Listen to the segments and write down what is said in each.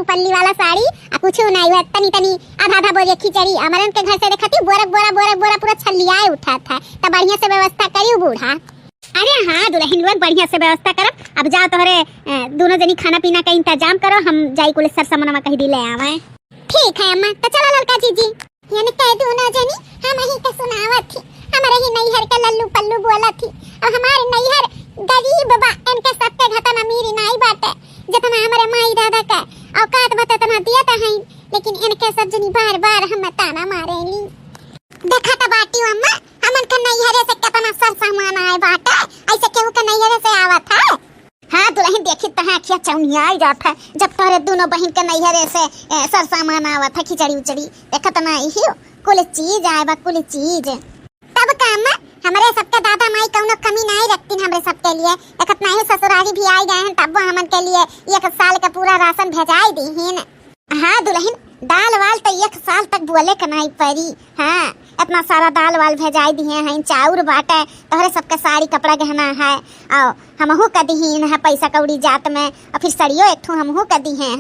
पल्ली वाला साड़ी आ कुछ नहीं हुआ, तनी तनी आधा आधा बोरिया खिचड़ी। हमारे के घर से देखती बोरा पूरा छलियाए उठा था। तब बढ़िया से व्यवस्था करियो बूढ़ा। अरे हाँ दुल्हन लोग बढ़िया से व्यवस्था करब। अब जाओ तोहरे दोनों जनी खाना पीना का इंतजाम करो, हम जाई कुल सर सामान कहीं दी ले आवे। ठीक है अम्मा, तो चलो लड़का जीजी यानी कह दोनों जनी हम ही के सुनावत थी। हमारे ही नैहर के लल्लू पल्लू बोला थी। और हमारे नैहर गरीब बा, इनके सबके घटन अमीरी नहीं बाटे जितना हमारे माई दादा का औकात बता तना दिया था हैं। लेकिन इनके सब जनी बार बार हम ताना मारेली। देखा तो बाटी अम्मा हमन के नैहरे से कितना सर सामान आए बाटे, ऐसे केहू के नैहरे से आवत है। हाँ दुल्हन देखी तो है क्या चौनिया आई जात है जब तोरे दोनों बहन के नैहरे से सर सामान आवत है खिचड़ी उचड़ी। देखा तो ना ही कुल चीज आए बा कुल चीज। तब काम हमारे सबके दादा माई कौनो कमी नहीं रखती हमरे सबके लिए। देखत नहीं ससुराली भी आई गए हैं तब हमन के लिए 1 साल का पूरा राशन भेजाई दी हैं। हाँ दुल्हन दाल वाल तो 1 साल तक बोले का नहीं पड़ी। हाँ इतना सारा दाल वाल भेजाई दिए हैं, चाउर बाटे तोहरे सबके साड़ी कपड़ा गहना है और हमहू का दीहीन है पैसा कौड़ी जात में, और फिर सड़ियो एक ठो हमहू का दी हैं।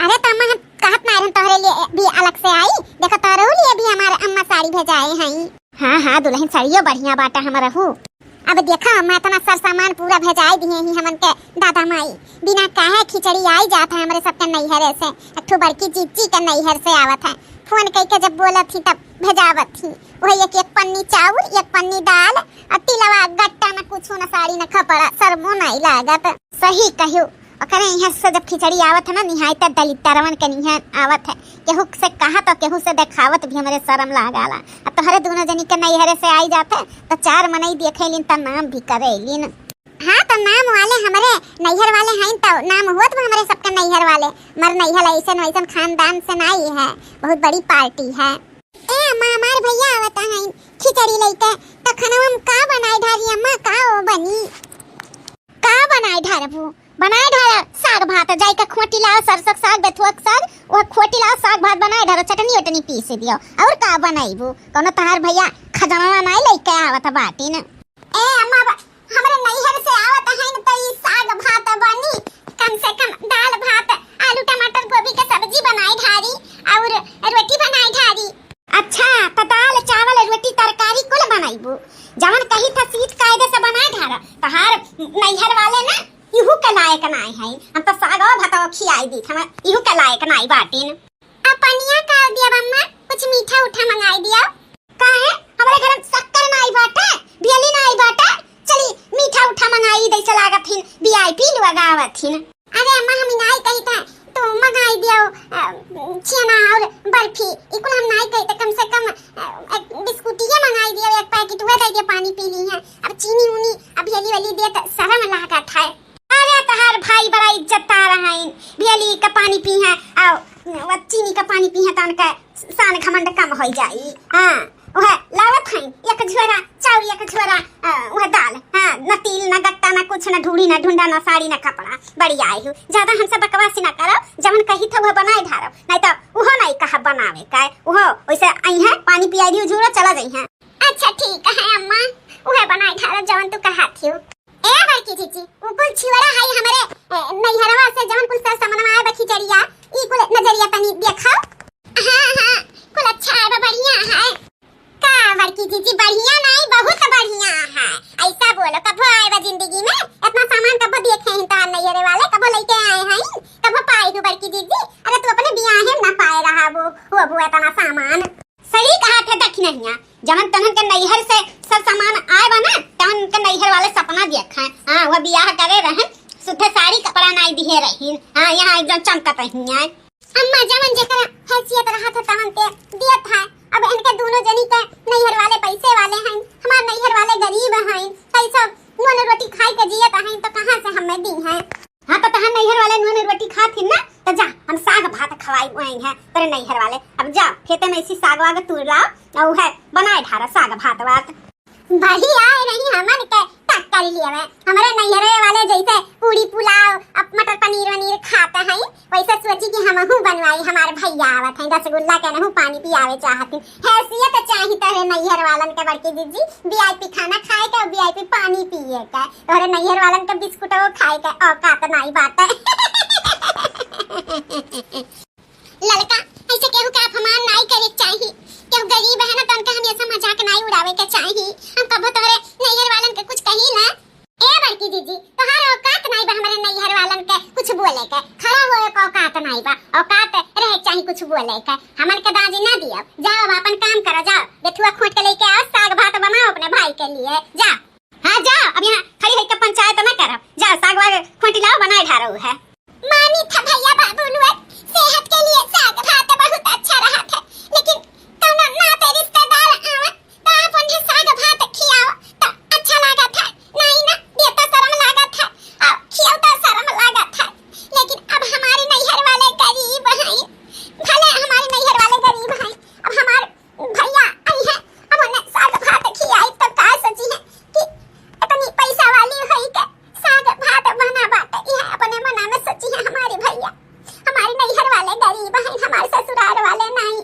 अरे तम्मा हम कहत ना रहन तोहरे लिए भी अलग से आई। देखा तोहरे लिए भी हमारे अम्मा साड़ी भेजाए हैं। हाँ दुल्हन साड़ियों बढ़िया बाटा हमारा हूँ। अब देखा मैं इतना सर सामान पूरा भेजाई दिए ही हमन के दादा माई। बिना काहे खिचड़ी आई जात है हमारे सबके नैहरे से। एक ठो बड़की चीची के नैहर से आवत है। फोन करके जब बोला थी तब भेजावत थी। वही एक पन्नी चावल 1 पन्नी दाल और तिलवा गट्टा न कुछ न साड़ी न कपड़ा सरमो नहीं लागत। सही कहियो अरे यहाँ से जब खिचड़ी आवत है ना निहायत दलितरवन के निहाय आवत है। केहू से कहा तो केहू से देखावत भी हमारे शर्म लगाला। अब तो हरे दोनों जनी के नैहरे से आई जाते तो 4 मनई देखेलिन तो नाम भी करेलिन। हाँ तो नाम वाले हमारे नैहर वाले हैं तो नाम होत हमारे सबके नैहर वाले। मर नैहर ऐसन वैसन खानदान से नहीं है, बहुत बड़ी पार्टी है। ए अम्मा हमारे भैया आवत हैं खिचड़ी लेके तो खाना हम का बनाई ढारी अम्मा का ओ बनी का बनाई ढारबू बनाए ढारा साग भात जाई का खोटी लाओ सरसक साग बेथुआ साग वो खोटी लाओ साग भात बनाए ढारो चटनी वटनी पीस दियो और का बनाईबू कोनो तहार भैया खजाना नहीं लेके आवत बाटी न। ए अम्मा हमरे नैहर से आवत है न तो ई साग भात बनी कम से कम दाल भात आलू टमाटर गोभी के सब्जी बनाई ढारी और रोटी बनाई ढारी। अच्छा तो दाल चावल रोटी तरकारी कुल बनाईबू जवन कही था सीट कायदे से बनाए ढारा तहार नैहर वाले ना इहू के लायक नहीं है। हम तो साग और भात खियाई दी हम इहू के लायक नहीं बाटीन। अपनिया का दिया अम्मा कुछ मीठा उठा मंगाई दिया काहे हमारे घर में शक्कर नहीं बाटे बियली नहीं बाटे चली मीठा उठा मंगाई दे चला गथिन वीआईपी लगावथिन। अरे अम्मा हम नहीं कही था तो मंगाई दियो छेना और बर्फी इकुल हम नहीं कही तो कम से कम एक बिस्कुटिया मंगाई दियो 1 पैकेट हुआ दे पानी पी ली है। अब चीनी उनी अब बियली वाली दे तो शर्म लागत है। अरे तहार भाई बड़ा इज्जत आ रहा है बियली का पानी पी है और चीनी का पानी पी है तो उनका शान घमंड कम हो जाई। हाँ वह लावत है 1 झोरा चावल 1 झोरा वह दाल। हाँ न तिल न गट्टा न कुछ न ढूढ़ी न ढूंढा न साड़ी न कपड़ा बढ़िया आई हूँ। ज्यादा हमसे बकवासी न करो जवन कही था वह बनाए ढारो नहीं तो वो नहीं कहा बनावे का वो वैसे आई है पानी पियाई दी झोरा चला जाई है। अच्छा ठीक है अम्मा वह बनाए ढारो जवन तू कहा थी। ए बड़की चीची कुल छिवड़ा है हमारे नैहरवा से जवन कुल सर सामान आए खिचड़िया ई कुल नजरिया तनी देखो। हां कुल अच्छा है बढ़िया है का बड़की चीची बढ़िया नहीं बहुत बढ़िया है। ऐसा बोलो कब आए बा जिंदगी में इतना सामान कब देखे हैं तार नैहरे वाले कब लेके आए हैं कब पाए हो बड़की चीची। अरे तू अपने बियाह है ना पाए रहा वो इतना सामान सही कहा थे दक्षिणिया जवन तहन के नैहर से सब सामान आए बा ना तहन के नैहर वाले सपना देखा। हां वो बियाह करे रहे सुथे साड़ी कपड़ा नहीं दिए रही। हां यहाँ एकदम चमकत रही है। अम्मा जवन जेकर हैसियत रहा था तहन के दियत है। अब इनके दोनों जनी के नैहर वाले पैसे वाले हैं हमार नैहर वाले गरीब हैं कैसा नून रोटी खाई के जियत हैं तो कहां से हमें दी है। हां तो तहन नैहर वाले नून रोटी खाती ना तो जा हम साग भात खवाई हुए हैं तेरे नैहर वाले। अब जा खेते में इसी साग वाग तोड़ लाओ और है बनाए ढारा साग भात वात भाई आए नहीं हमन के तक कर लिए हमारे नैहरे वाले जैसे पूरी पुलाव अब मटर पनीर वनीर खाते हैं वैसे सोची कि हमहू बनवाई हमारे भैया आवत हैं रसगुल्ला के नहू पानी पियावे चाहती हैसियत चाहिए तेरे नैहर वालन के बड़की दीदी वीआईपी खाना खाए के वीआईपी पानी पिए के और नैहर वालन के बिस्कुट वो खाए के औकात नहीं बात है। लड़का ऐसे केहू के अपमान नहीं करे चाहिए। केहू गरीब है ना तो उनका हमेशा मजाक नहीं उड़ावे के चाहिए। हम कबो तोहरे नैहर वालन के कुछ कही ना। ए बड़की दीदी तोहार औकात नहीं बा हमारे नैहर वालन के कुछ बोले के। खड़ा होए के औकात नहीं बा। औकात रहे चाहिए कुछ बोले के। हमन के दाजी ना दियो। जाओ अब अपन काम करो जाओ। बेथुआ खोट के लेके आओ साग भात बनाओ अपने भाई के लिए। जा हां जाओ अब यहाँ खड़ी होके पंचायत ना करो। जाओ साग वाग खोटी लाओ बनाए ढारो है। मानी था भैया बाबू नुआ सेहत के लिए साग भात बहुत अच्छा रहा था। लेकिन कौन ना ते रिश्तेदार आवे ता अपन साग भात खियाओ तो अच्छा लगा था। नहीं ना देता शर्म लगा था और खियाओ तो शर्म लगा था। लेकिन अब हमारे नैहर वाले गरीब हैं। भले हमारे नैहर वाले गरीब हैं अब हमारे भैया आई है अब उन्हें साग भात खियाई तो का सोची है कि इतनी पैसा वाली है के साग भात बना बात यह अपने मना में सोची है हमारे भैया। हमारे नैहर वाले गरीब हैं हमारे ससुराल वाले नहीं।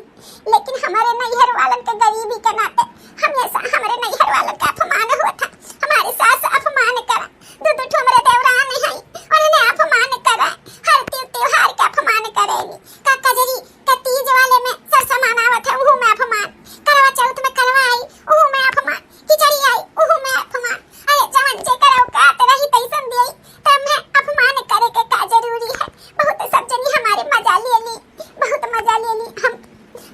लेकिन हमारे नैहर वालन के गरीबी के नाते हमेशा हमारे नैहर वालन का अपमान हुआ था। हमारे सास अपमान करा दो ठो हमारे देवरान हैं उन्होंने अपमान करा। हर त्योहार का अपमान करेगी। काका जरी का तीज वाले में सरसा मनावत है उहु में अपमान। करवा चौथ में करवाई उहु में अपमान। खिचड़ी आई उहु में अपमान। अरे जवन जे करो का रही तैसन दिए तब मैं अपमान करे के का जरूरी है। बहुत सब जनी हमारे मजा ले ली बहुत मजा ले ली।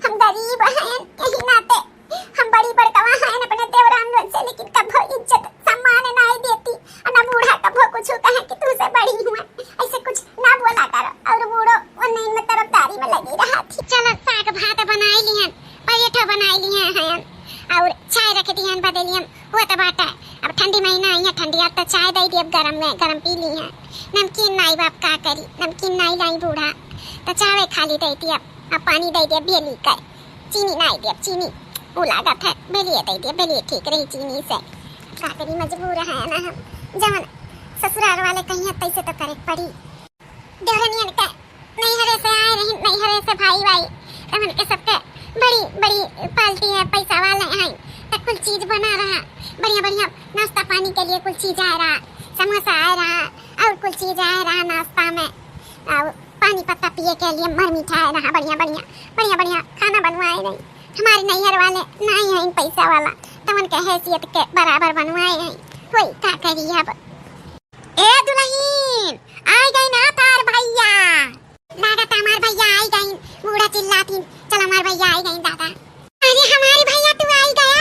हम गरीब हैं यही नाते हम बड़ी बड़कवा हैं अपने देवरान लोग से। लेकिन कभो इज्जत सम्मान नहीं देती और ना बूढ़ा कभो कुछ कहे कि तू से बड़ी हूँ ऐसे कुछ ना बोला करो। और बूढ़ो उन्हीं में तरफदारी में लगी रहा थी। चलो साग भात बनाई लियन पराठा बनाई लिए हैं और चाय रख दियन बदलियन वो तो बात है। अब ठंडी महीना आई है ठंडी अब तो चाय दे दी अब गरम में गरम पी ली है। नमकीन नहीं बाप का करी नमकीन नहीं लाई बूढ़ा तो चाय खाली दे दी अब पानी दे दिया बेली कर चीनी नहीं दी अब चीनी वो लागत है बेलिए दे दिया बेलिए ठीक रही चीनी से। का करी मजबूर है ना हम जवन ससुराल वाले कहीं तैसे तो करे पड़ी। देवरनियन का नैहरे से आए रही नैहरे से भाई भाई हमन के सबके बड़ी बड़ी पार्टी है पैसा वाले हैं तो कुल चीज बना रहा बढ़िया बढ़िया नाश्ता पानी के लिए कुल चीज आ रहा समोसा आ रहा और कुल चीज आ रहा नाश्ता में और पानी पत्ता पिए के लिए मर मीठा आ रहा बढ़िया बढ़िया बढ़िया बढ़िया खाना बनवाए नहीं। हमारे नैहर वाले नहीं है पैसा वाला तो उनके हैसियत के बराबर बनवाए हैं। कोई का करी अब ए दुल्हन आ गई ना तार भैया लागत हमार भैया आई गई। बूढ़ा चिल्लाती चल हमार भैया आई गई दादा। अरे हमारे भैया तू आई गया।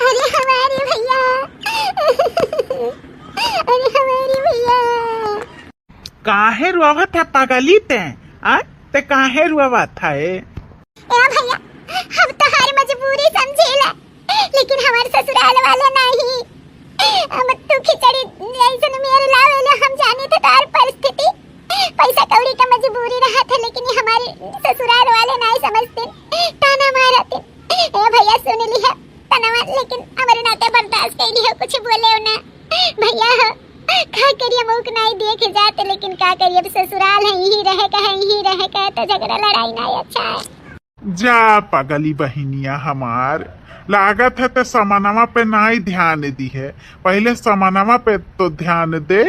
अरे हमारे भैया अरे हमारे भैया काहे रुआवत है पागली ते काहे रुआवत है। ए भैया हम तो हर मजबूरी समझेला लेकिन हमारे ससुराल वाले नहीं। हम तू खिचड़ी ऐसे मेरे लावेले हम जाने थे तार परिस्थिति पैसा कौड़ी का मजबूरी रहा था। लेकिन ये हमारे ससुराल वाले नहीं समझते ताना मारते। ए भैया सुन ली है ताना मार लेकिन हमारे नाते बर्दाश्त कर ली है कुछ बोले ना भैया का करिए मुख नहीं देखे जाते। लेकिन का करिए अब ससुराल है यही रहे का तो झगड़ा लड़ाई नहीं अच्छा है। जा पागली बहनिया हमार लागत है तो समानमा पे नहीं ध्यान दी है पहले समानमा पे तो ध्यान दे।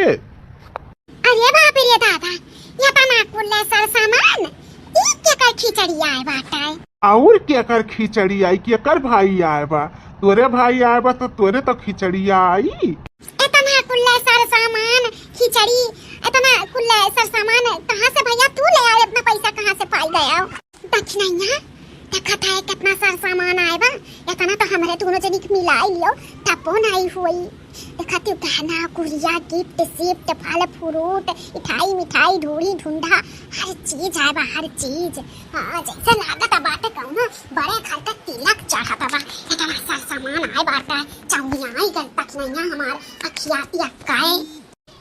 अरे बाप रे दादा ये तना कुल्ले सर सामान ई क्या कर खिचड़ी आए बाटा है और क्या कर खिचड़ी आई क्या कर भाई आए बा तोरे भाई आए बा तो तोरे तो खिचड़ी आई। इतना कुल्ले सर सामान खिचड़ी इतना कुल्ले सर सामान कहाँ से भैया तू ले आए अपना पैसा कहाँ से पाई गया दक्षिणैया देखा था कितना सर सामान आए बा इतना तो हमारे दोनों जनी मिला लियो तबो नहीं हुई। देखा तू गहना गुड़िया गिफ्ट शिफ्ट फल फ्रूट मिठाई मिठाई ढूढ़ी ढूंढा हर चीज आए बा हर चीज। हाँ जैसे लागत बाटे कहूँ ना बड़े घर का तिलक चढ़ा बा इतना सर सामान आए बाटा चौनिया आई गल तक नहीं हमार अखिया तियकाए।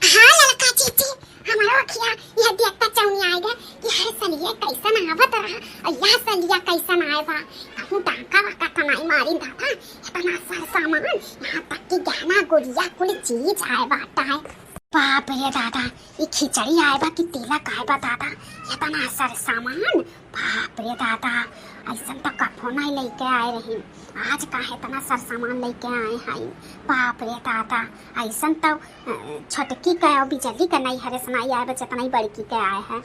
हाँ लड़का चीची हमारा अखिया यह देखता चौनिया आई गया कि हर सलिया कैसन आवत रहा और यह सलिया कैसन आए बा कहूँ डाका वाका तनाई मारी दादा इतना सर सामान यहाँ तक कि गहना गुड़िया कुल चीज आए बाटा है। बाप रे दादा ये खिचड़ी आए बा कि तिलक आए बा दादा इतना सर सामान बाप रे दादा ऐसा तो कभो नहीं लेके आए रही आज काहे इतना सर सामान लेके आए हैं। बाप रे दादा ऐसा तो छोटकी का और बिजली का नहीं हरे सुनाई आए बच्चे इतना ही बड़की के आए हैं।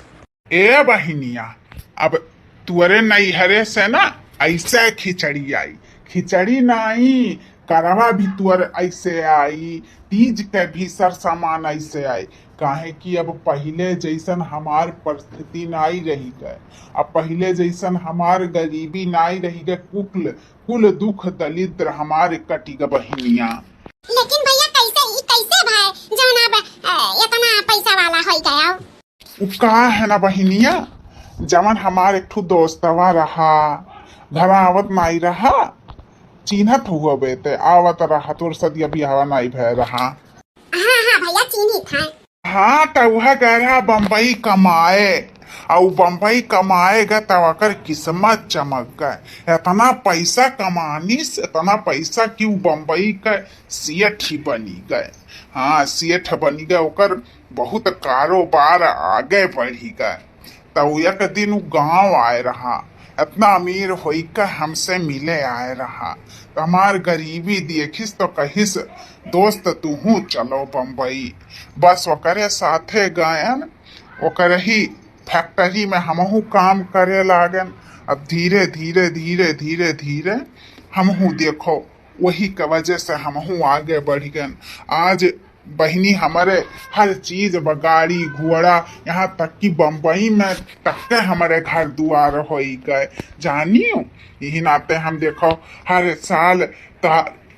ए बहिनिया, अब तुअरे नैहरे से ना ऐसे खिचड़ी आई, खिचड़ी नहीं करवा भी तुअर ऐसे आई, तीज के भी सर सामान ऐसे आई। काहे कि अब पहले जैसन हमार परिस्थिति नहीं रही गए, अब पहले जैसन हमार गरीबी नहीं रही गए, कुल दुख दलिद्र हमारे कटी ग बहिनिया। लेकिन भैया कैसे भाई जौन अब इतना पैसा वाला हो गया? उ का है ना बहिनिया, जवन हमार एक ठो दोस्तवा रहा, घर आवत नहीं रहा, चिन्हत हुआ बेते आवत रहा, तोर सदिया बिहावा नहीं भय रहा। हाँ भैया चिन्हित है। हाँ तो वह गया रहा बम्बई कमाए, और बम्बई कमाएगा तो अकर किस्मत चमक गए। इतना पैसा कमानी से इतना पैसा कि बम्बई का सेठ ही बनी गए। हाँ सेठ बनी गए, ओकर बहुत कारोबार आगे बढ़ी गए। तो एक दिन वो गांव आए रहा, इतना अमीर होई का हमसे मिले आए रहा, तो हमार गरीबी देखिस तो कहिस दोस्त तू चलो बम्बई। बस ओकरे साथे गयन, ओकर ही फैक्ट्री में हमहू काम करे लागन। अब धीरे धीरे धीरे धीरे धीरे हमहू देखो वही के वजह से हमहू आगे बढ़ गए। आज बहिनी हमारे हर चीज गाड़ी घोड़ा, यहाँ तक कि बम्बई में तक के हमारे घर दुआर हो गए जानियो। यही नाते हम देखो हर साल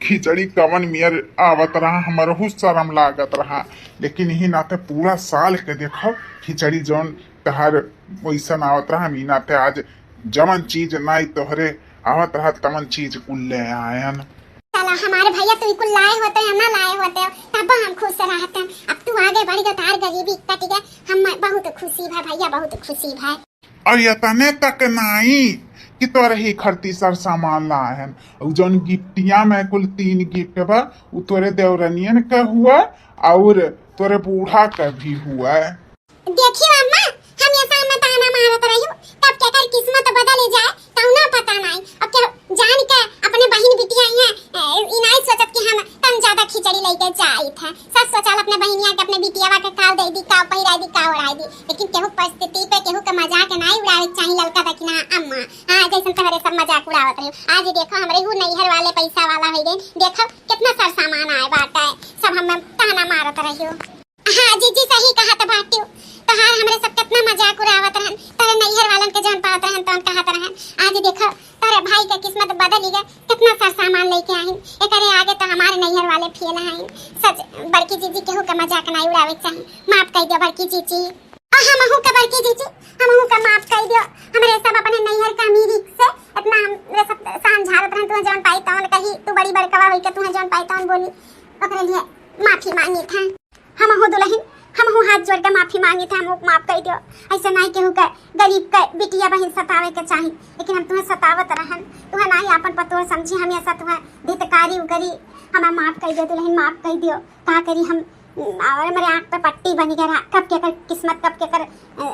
खिचड़ी कवन मियर आवत रहा, हमारे शर्म लागत रहा, लेकिन यही नाते पूरा साल के देखो खिचड़ी जौन तहर वैसन आवत रहा। मी नाते आज जवन चीज नहीं तोहरे आवत रहा तमन चीज कुल ले आयन। चलो हमारे भैया तू कुल लाए होते हम ना लाए होते तब हम खुश रहते। अब तू आगे बढ़ गया, तार गरीबी कट गया, हम बहुत खुशी है भैया, बहुत खुशी है। और यतने तक नहीं कि तोरे ही खरती सर सामान लाहन, और जौन गिफ्टिया में कुल 3 गिफ्ट बा, उ तोरे देवरनियन का हुआ और तोरे बूढ़ा का भी हुआ। देखियो अम्मा, हम ये सामने ताना मारत रहियो, कब के कर किस्मत बदल जाए कौनो पता नहीं। अब क्या जान के अपने बहन बिटिया हैं ई नहीं सोचत कि हम तन ज्यादा खिचड़ी लेके जाई था। सब सोचल अपने बहनिया के अपने बिटियावा के काव दे दी, काव पहिराई दी, काव ओढ़ाई दी, लेकिन केहू परिस्थिति पे केहू के मजाक नहीं उड़ावे चाहिए। ललका दकिना अम्मा हां जैसन तहरे सब मजाक उड़ावत रहियो। आज देखो हमरे हु नैहर वाले पैसा वाला हो गए, देखो कितना सर सामान आए बाटा सब हम ताना मारत रहियो। हां जी सही कहा त बाटियो, तो हां हमरे सब कितना मजाक उड़ावत रहन, तेरे नैहर वालन के जान पावत रहन तौन कहत रहन। आज देखो तेरे भाई के किस्मत बदल गई, कितना सारा सामान लेके आइन। एकरे आगे तो हमारे नैहर वाले फेल हैं। सच बड़की जीजी केहू के मजाक नहीं उड़ावे चाहिए। माफ कर दियो बड़की जीजी, और हमहू के बड़की जीजी हमहू का माफ कर दियो। हमरे सब अपने नैहर का अमीरी से इतना हमरे सब शान झाड़त रहन, तू जान पाई तौन कही, तू बड़ी बड़कवा होई के तू जान पाई तौन बोली, ओकरे लिए माफी मांगी था। हमहू दुल्हन हमहू हाथ जोड़ के माफी मांगी था, हमहू माफ कर दियो। ऐसे नहीं केहू के गरीब के बिटिया बहन सतावे के चाहिए, लेकिन हम तुम्हें सतावत रहन, तुम्हें नहीं अपन पतो समझी, हमेशा तुम्हें धितकारी उगरी। हमें माफ कर दियो दुल्हन, माफ कर दियो। का करी हम और मेरे आँख पे पट्टी बनी गया, कब के कर किस्मत कब के कर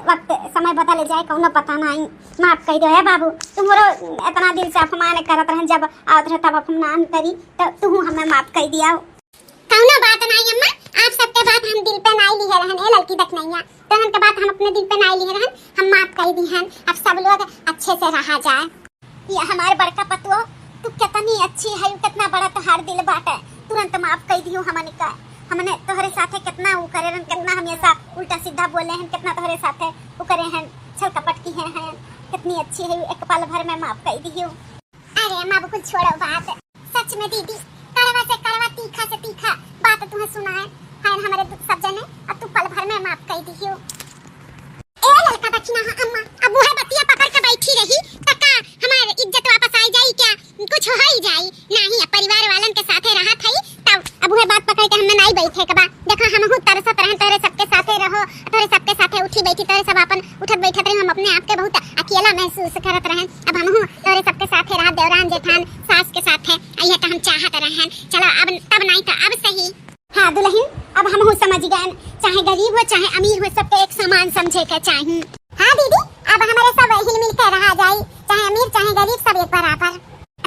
वक्त समय बदल जाए कौनो पता नहीं। माफ कर दियो है बाबू, तुम्हारो इतना दिल से अपमान करत रहन, जब आवत रहे तब अपमान करी तो तू हमें माफ कर दिया। कौनो बात नहीं अम्मा, आप सबके बात हम दिल पे नहीं लिए रहन, ए लड़की देख नहीं तोहन के बात हम अपने दिल पे नहीं लिए रहन, हम माफ कर दी हन। अब सब लोग अच्छे से रहा जाए। ये हमारे बड़का पतुओ, तू कितनी अच्छी है, कितना बड़ा तोहार दिल बाटे, तुरंत माफ कर दियो। हमने तोहरे साथे कितना वो करे रहन, कितना हमेशा उल्टा सीधा बोले हैं, कितना तोहरे साथे वो करे हैं, छल कपट की हैं, कितनी अच्छी है, एक पल भर में माफ कर दियो। अरे अम्मा कुछ छोड़ो बात, सच में दीदी कड़वा से कड़वा तीखा से तीखा बात तुम्हें सुनाए है हमारे सब जने, अब तू पल भर में माफ कर दियो। ए लड़का बचना अम्मा, अब वो बतिया पकड़ के बैठी रही त का हमार इज्जत वापस आ जाई क्या? कुछ हो ही जाई नहीं। अब परिवार वालन के साथे रहा थई तब अब वो बात पकड़ के हमें नहीं बैठे के बा। देखो हमहु तरसत रहन, तोरे सबके साथे रहो, तोरे सबके साथे उठी बैठी, तोरे सब अपन उठत बैठत रहे, हम अपने आप के बहुत अकेला महसूस करत रहन। अब हमहु तोरे सबके साथे रहा, देवरान जेठान सास के साथे आइए तो हम चाहत रहन। चलो अब तब नहीं तो अब सही। हाँ दुल्हन, अब हमहु समझ गए, चाहे गरीब हो चाहे अमीर हो, सबके एक समान समझे के चाहिए। हाँ दीदी, अब हमारे सब हिल मिल के रहा जाए, चाहे अमीर चाहे गरीब सब एक बराबर।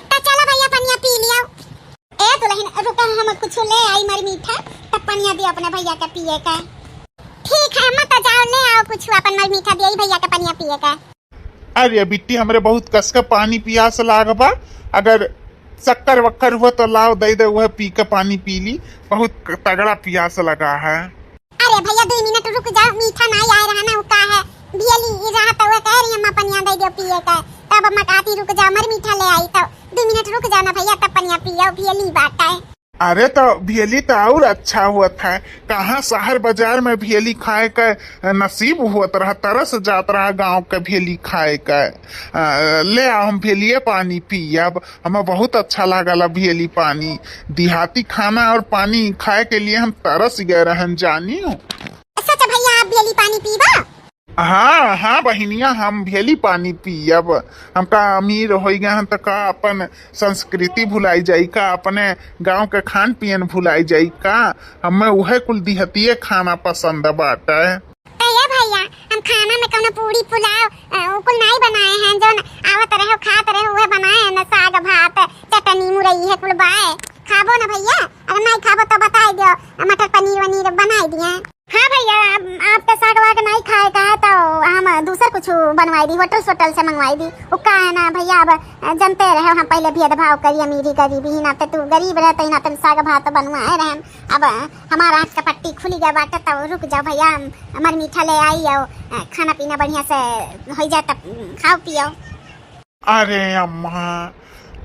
तो चलो भैया पनिया पी लियो। ए दुल्हन रुको, हम कुछ ले आई मर मीठा, तब पनिया दी अपने भैया के पिए का। ठीक है मत जाओ ले आओ कुछ अपन मर मीठा दिया भैया के पनिया पिए का। अरे बिट्टी हमरे बहुत कस के पानी पियास लागबा, अगर शक्कर वक्कर हुआ तो लाओ दे दे, वह पी के पानी पी ली, बहुत तगड़ा प्यास लगा है। अरे भैया 2 मिनट रुक जाओ, मीठा नहीं आ रहा ना उका है बियली रहा तो वह कह रही अम्मा पनिया दे दो पिए का, तब अम्मा कहती रुक जाओ मर मीठा ले आई, तो 2 मिनट रुक जाना भैया तब पनिया पियो बियली बात है। अरे तो भेली तो और अच्छा हुआ था, कहाँ शहर बाजार में भेली खाए का नसीब हुआ रहा, तरस जात रहा गांव के भेली खाए का। ले आओ हम भेलिए पानी पियब, हमें बहुत अच्छा लागला भेली पानी। देहाती खाना और पानी खाए के लिए हम तरस गए रहन जानी हूँ। सच भैया आप भेली पानी पीबा? हाँ हाँ बहनिया हम भेली पानी पियब, हमका अमीर हो गए हैं तो का अपन संस्कृति भुलाई जाई का, अपने गांव के खान पियन भुलाई जाई का, हमें वह कुल दिहतिये खाना पसंद बाटे। ये भैया हम खाना में कौनो पूरी पुलाव कुल नहीं बनाए हैं, जो आवत रहे खात रहे वह बनाए हैं ना, साग भात चटनी मुरई है कुल बाए, खाबो ना भैया? अगर नहीं खाबो तो बताई दो, मटर पनीर वनीर बनाई दिए। हाँ भैया आप तो साग वाग नहीं खाए का है तो हम दूसर कुछ बनवाई दी, होटल सोटल से मंगवाई दी। वो का है ना भैया, अब जानते रहे हम पहले भेदभाव करी अमीरी गरीबी ही ना, तो तू गरीब रहते ना तुम साग भात बनवाए रहे, अब हमारा आँख का पट्टी खुली गया बाटे, तो रुक जाओ भैया हमार मीठा ले आई और खाना पीना बढ़िया से हो जाए तब खाओ पियो। अरे अम्मा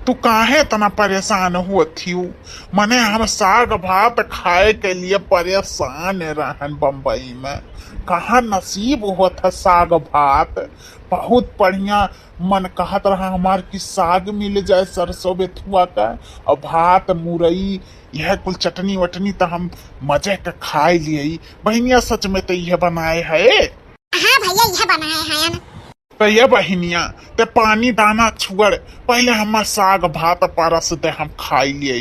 तू काहे तना परेशान हुआ थी? मने हम साग भात खाए के लिए परेशान रहन बम्बई में, कहाँ नसीब हुआ था साग भात, बहुत बढ़िया मन कहत रहा हमार की साग मिल जाए सरसों बेथुआ का और भात मुरई यह कुल चटनी वटनी तो हम मजे के खाए लिए। बहनिया सच में तो यह बनाए है? हाँ भैया यह बनाए हैं। तो ये बहनिया ते पानी दाना छुअर पहले हम साग भात परस दे हम खाई लिए।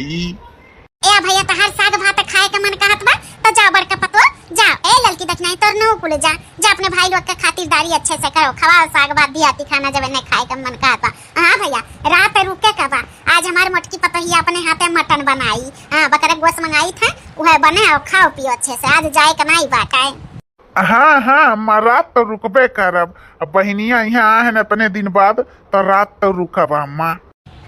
ए भैया तो हर साग भात खाए का मन कहत बा तो जाओ बड़का पतो जाओ, ए लड़की देखना तो नो कुल जा अपने भाई लोग के खातिरदारी अच्छे से करो, खवाओ साग भात दिहाती खाना जब नहीं खाए का मन कहत बा। हाँ भैया रात रुके का बा, आज हमारे मोटकी पतोहिया अपने हाथे मटन बनाई, हाँ बकरा गोश्त मंगाई था वह बने और खाओ पियो अच्छे से, आज जाए का नहीं बात है। हाँ हाँ रात तो रुकबे करब, अब बहनिया यहाँ है न अपने दिन बाद तो रात तो रुकब अम्मा।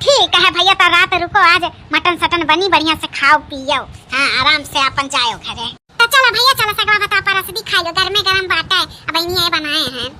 ठीक है भैया तो रात रुको, आज मटन सटन बनी बढ़िया से खाओ पियो, हाँ आराम से अपन जाओ घरे। तो चलो भैया चलो सगवा बता परस दिखाई लो, घर में गरम बात है अब बनाए हैं।